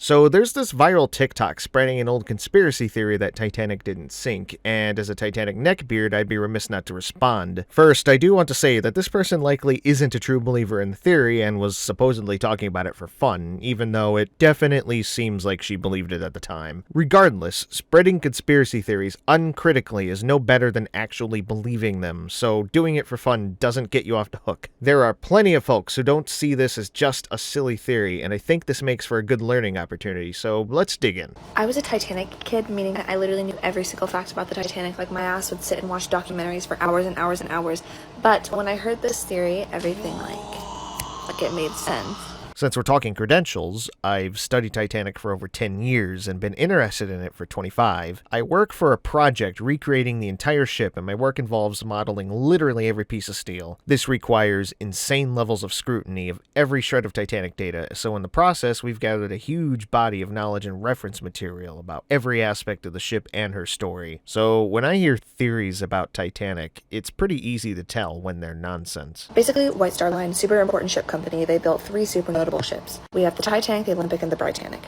So there's this viral TikTok spreading an old conspiracy theory that Titanic didn't sink, and as a Titanic neckbeard, I'd be remiss not to respond. First, I do want to say that this person likely isn't a true believer in the theory and was supposedly talking about it for fun, even though it definitely seems like she believed it at the time. Regardless, spreading conspiracy theories uncritically is no better than actually believing them, so doing it for fun doesn't get you off the hook. There are plenty of folks who don't see this as just a silly theory, and I think this makes for a good learning opportunity, so let's dig in. I was a Titanic kid, meaning that I literally knew every single fact about the Titanic. Like, my ass would sit and watch documentaries for hours and hours and hours. But when I heard this theory, everything, like it made sense. Since we're talking credentials, I've studied Titanic for over 10 years and been interested in it for 25. I work for a project recreating the entire ship, and my work involves modeling literally every piece of steel. This requires insane levels of scrutiny of every shred of Titanic data, so in the process, we've gathered a huge body of knowledge and reference material about every aspect of the ship and her story. So when I hear theories about Titanic, it's pretty easy to tell when they're nonsense. Basically, White Star Line, super important ship company, they built 3 super notable ships. We have the Titanic, the Olympic, and the Britannic.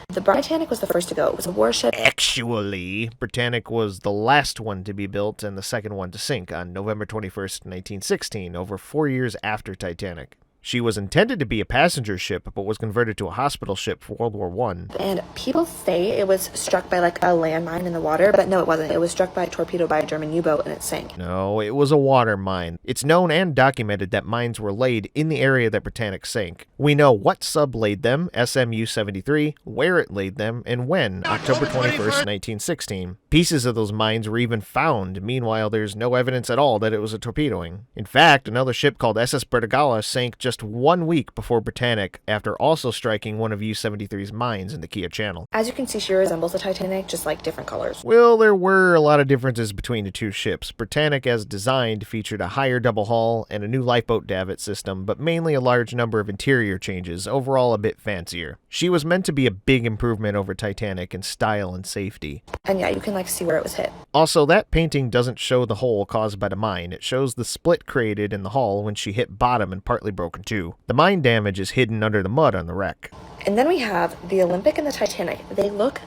The Britannic was the first to go. It was a warship. Actually, Britannic was the last one to be built and the second one to sink on November 21st, 1916, over 4 years after Titanic. She was intended to be a passenger ship, but was converted to a hospital ship for World War I. And people say it was struck by like a landmine in the water, but no, it wasn't. It was struck by a torpedo by a German U-boat and it sank. No, it was a water mine. It's known and documented that mines were laid in the area that Britannic sank. We know what sub laid them, SMU-73, where it laid them, and when, October 21st, 1916. Pieces of those mines were even found. Meanwhile, there's no evidence at all that it was a torpedoing. In fact, another ship called SS Bertigala sank just 1 week before Britannic, after also striking one of U-73's mines in the Kiev Channel. As you can see, she resembles the Titanic, just like different colors. Well, there were a lot of differences between the two ships. Britannic, as designed, featured a higher double hull and a new lifeboat davit system, but mainly a large number of interior changes, overall a bit fancier. She was meant to be a big improvement over Titanic in style and safety. And yeah, you can see where it was hit. Also, that painting doesn't show the hole caused by the mine. It shows the split created in the hull when she hit bottom and partly broke in two. The mine damage is hidden under the mud on the wreck. And then we have the Olympic and the Titanic. They look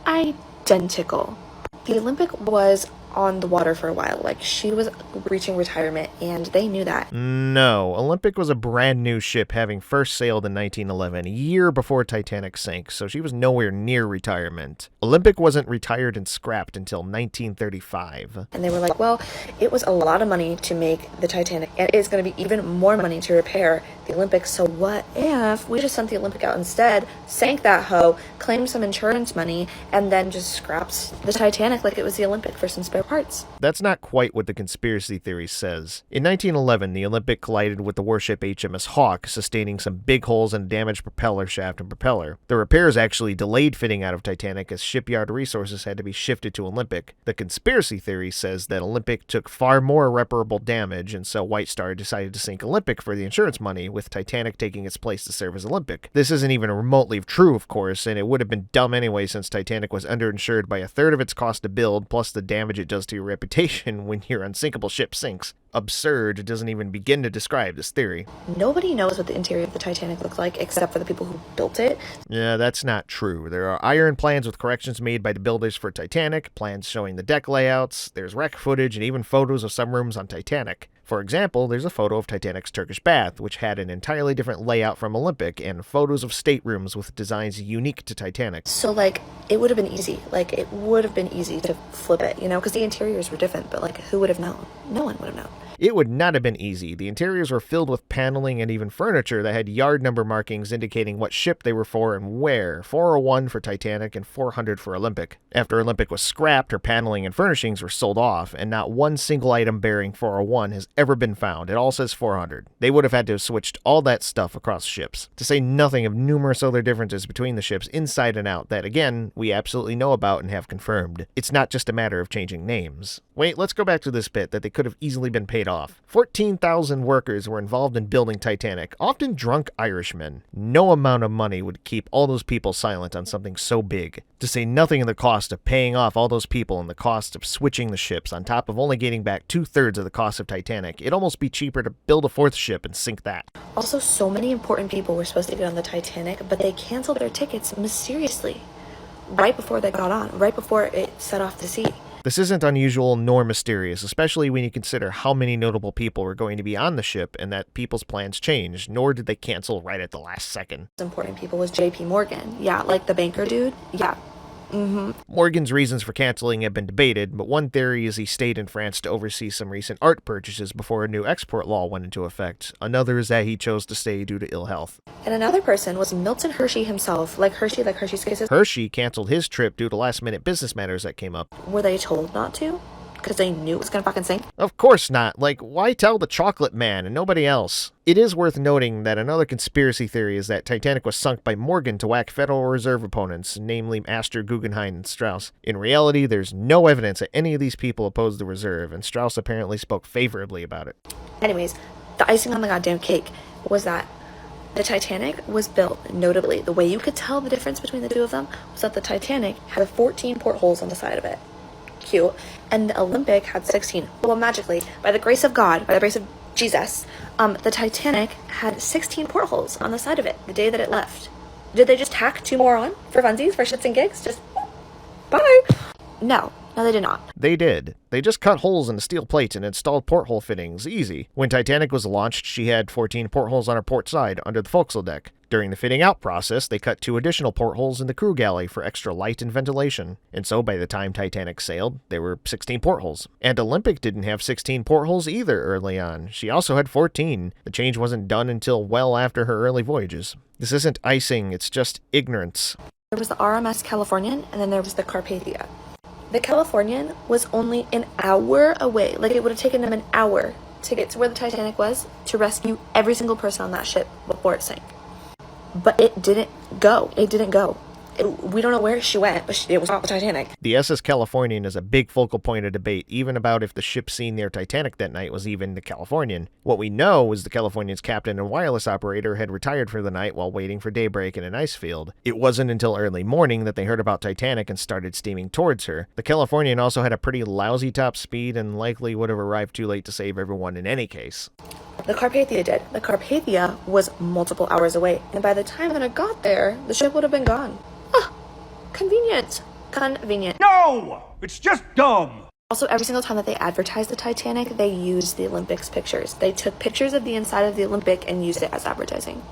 identical. The Olympic was on the water for a while. Like, she was reaching retirement, and they knew that. No, Olympic was a brand new ship having first sailed in 1911, a year before Titanic sank, so she was nowhere near retirement. Olympic wasn't retired and scrapped until 1935. And they were like, well, it was a lot of money to make the Titanic, and it's going to be even more money to repair the Olympic, so what if we just sent the Olympic out instead, sank that hoe, claimed some insurance money, and then just scrapped the Titanic like it was the Olympic for some spare parts? That's not quite what the conspiracy theory says. In 1911, the Olympic collided with the warship HMS Hawk, sustaining some big holes and damaged propeller shaft and propeller. The repairs actually delayed fitting out of Titanic as shipyard resources had to be shifted to Olympic. The conspiracy theory says that Olympic took far more irreparable damage, and so White Star decided to sink Olympic for the insurance money, with Titanic taking its place to serve as Olympic. This isn't even remotely true, of course, and it would have been dumb anyway since Titanic was underinsured by a third of its cost to build, plus the damage it does to your reputation when your unsinkable ship sinks. Absurd doesn't even begin to describe this theory. Nobody knows what the interior of the Titanic looked like except for the people who built it. Yeah, that's not true. There are iron plans with corrections made by the builders for Titanic, plans showing the deck layouts, there's wreck footage, and even photos of some rooms on Titanic. For example, there's a photo of Titanic's Turkish bath, which had an entirely different layout from Olympic, and photos of staterooms with designs unique to Titanic. So, it would have been easy. It would have been easy to flip it, because the interiors were different, but, who would have known? No one would have known. It would not have been easy. The interiors were filled with paneling and even furniture that had yard number markings indicating what ship they were for and where. 401 for Titanic and 400 for Olympic. After Olympic was scrapped, her paneling and furnishings were sold off, and not one single item bearing 401 has ever been found. It all says 400. They would have had to have switched all that stuff across ships, to say nothing of numerous other differences between the ships inside and out that, again, we absolutely know about and have confirmed. It's not just a matter of changing names. Wait, let's go back to this bit that they could have easily been paid paid off. 14,000 workers were involved in building Titanic, often drunk Irishmen. No amount of money would keep all those people silent on something so big. To say nothing of the cost of paying off all those people and the cost of switching the ships, on top of only getting back 2/3 of the cost of Titanic, it'd almost be cheaper to build a 4th ship and sink that. Also, so many important people were supposed to get on the Titanic, but they canceled their tickets mysteriously right before they got on, right before it set off to sea. This isn't unusual nor mysterious, especially when you consider how many notable people were going to be on the ship and that people's plans changed, nor did they cancel right at the last second. Important people was JP Morgan. Yeah, like the banker dude. Yeah. Morgan's reasons for canceling have been debated, but one theory is he stayed in France to oversee some recent art purchases before a new export law went into effect. Another is that he chose to stay due to ill health. And another person was Milton Hershey himself, like Hershey's Kisses. Hershey canceled his trip due to last-minute business matters that came up. Were they told not to? Because they knew it was gonna fucking sink? Of course not. Like, why tell the chocolate man and nobody else? It is worth noting that another conspiracy theory is that Titanic was sunk by Morgan to whack Federal Reserve opponents, namely Astor, Guggenheim, and Strauss. In reality, there's no evidence that any of these people opposed the Reserve, and Strauss apparently spoke favorably about it. Anyways, the icing on the goddamn cake was that the Titanic was built, notably, the way you could tell the difference between the two of them was that the Titanic had 14 portholes on the side of it. Cute. And the Olympic had 16. Well, magically, by the grace of God, by the grace of Jesus, the Titanic had 16 portholes on the side of it the day that it left. Did they just tack 2 more on for funsies, for shits and gigs? Just bye. No, they did not. They did. They just cut holes in the steel plates and installed porthole fittings. Easy. When Titanic was launched, she had 14 portholes on her port side under the forecastle deck. During the fitting out process, they cut 2 additional portholes in the crew galley for extra light and ventilation. And so by the time Titanic sailed, there were 16 portholes. And Olympic didn't have 16 portholes either early on. She also had 14. The change wasn't done until well after her early voyages. This isn't icing, it's just ignorance. There was the RMS Californian, and then there was the Carpathia. The Californian was only an hour away. Like, it would have taken them an hour to get to where the Titanic was to rescue every single person on that ship before it sank. But it didn't go. We don't know where she went, but it was not the Titanic. The SS Californian is a big focal point of debate, even about if the ship seen near Titanic that night was even the Californian. What we know is the Californian's captain and wireless operator had retired for the night while waiting for daybreak in an ice field. It wasn't until early morning that they heard about Titanic and started steaming towards her. The Californian also had a pretty lousy top speed and likely would have arrived too late to save everyone in any case. The Carpathia did. The Carpathia was multiple hours away, and by the time that it got there, the ship would have been gone. Convenient. No! It's just dumb! Also, every single time that they advertised the Titanic, they used the Olympic's pictures. They took pictures of the inside of the Olympic and used it as advertising.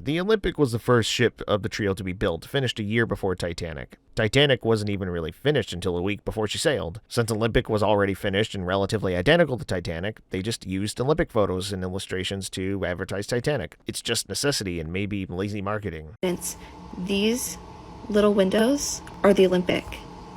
The Olympic was the first ship of the trio to be built, finished a year before Titanic. Titanic wasn't even really finished until a week before she sailed. Since Olympic was already finished and relatively identical to Titanic, they just used Olympic photos and illustrations to advertise Titanic. It's just necessity and maybe lazy marketing. These little windows are the Olympic.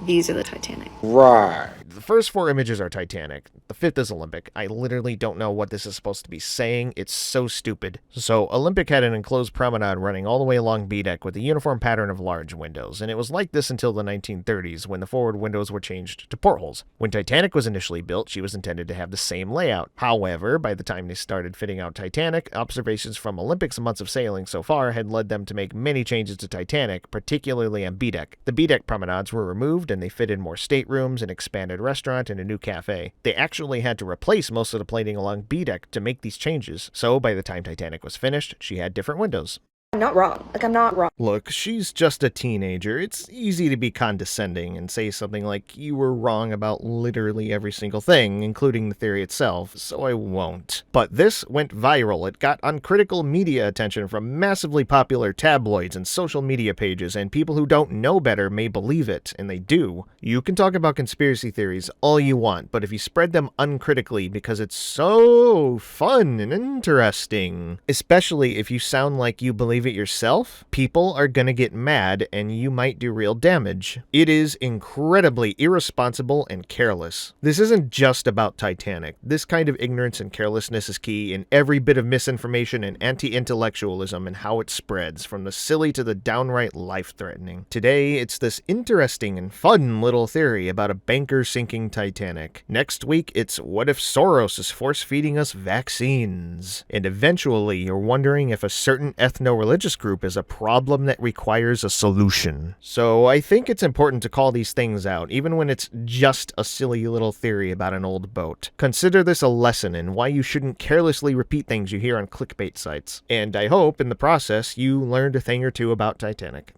These are the Titanic. Right. The first 4 images are Titanic. The 5th is Olympic. I literally don't know what this is supposed to be saying. It's so stupid. So, Olympic had an enclosed promenade running all the way along B deck with a uniform pattern of large windows, and it was like this until the 1930s when the forward windows were changed to portholes. When Titanic was initially built, she was intended to have the same layout. However, by the time they started fitting out Titanic, observations from Olympic's months of sailing so far had led them to make many changes to Titanic, particularly on B deck. The B deck promenades were removed, and they fitted more staterooms, an expanded restaurant, and a new cafe. They actually had to replace most of the plating along B deck to make these changes, so by the time Titanic was finished, she had different windows. I'm not wrong. I'm not wrong. Look, she's just a teenager. It's easy to be condescending and say something like, you were wrong about literally every single thing, including the theory itself, so I won't. But this went viral. It got uncritical media attention from massively popular tabloids and social media pages, and people who don't know better may believe it, and they do. You can talk about conspiracy theories all you want, but if you spread them uncritically because it's so fun and interesting, especially if you sound like you believe believe it yourself, people are gonna get mad and you might do real damage. It is incredibly irresponsible and careless. This isn't just about Titanic. This kind of ignorance and carelessness is key in every bit of misinformation and anti-intellectualism and how it spreads, from the silly to the downright life-threatening. Today, it's this interesting and fun little theory about a banker sinking Titanic. Next week, it's what if Soros is force-feeding us vaccines? And eventually, you're wondering if a certain ethno-religious group is a problem that requires a solution. So I think it's important to call these things out, even when it's just a silly little theory about an old boat. Consider this a lesson in why you shouldn't carelessly repeat things you hear on clickbait sites. And I hope, in the process, you learned a thing or two about Titanic.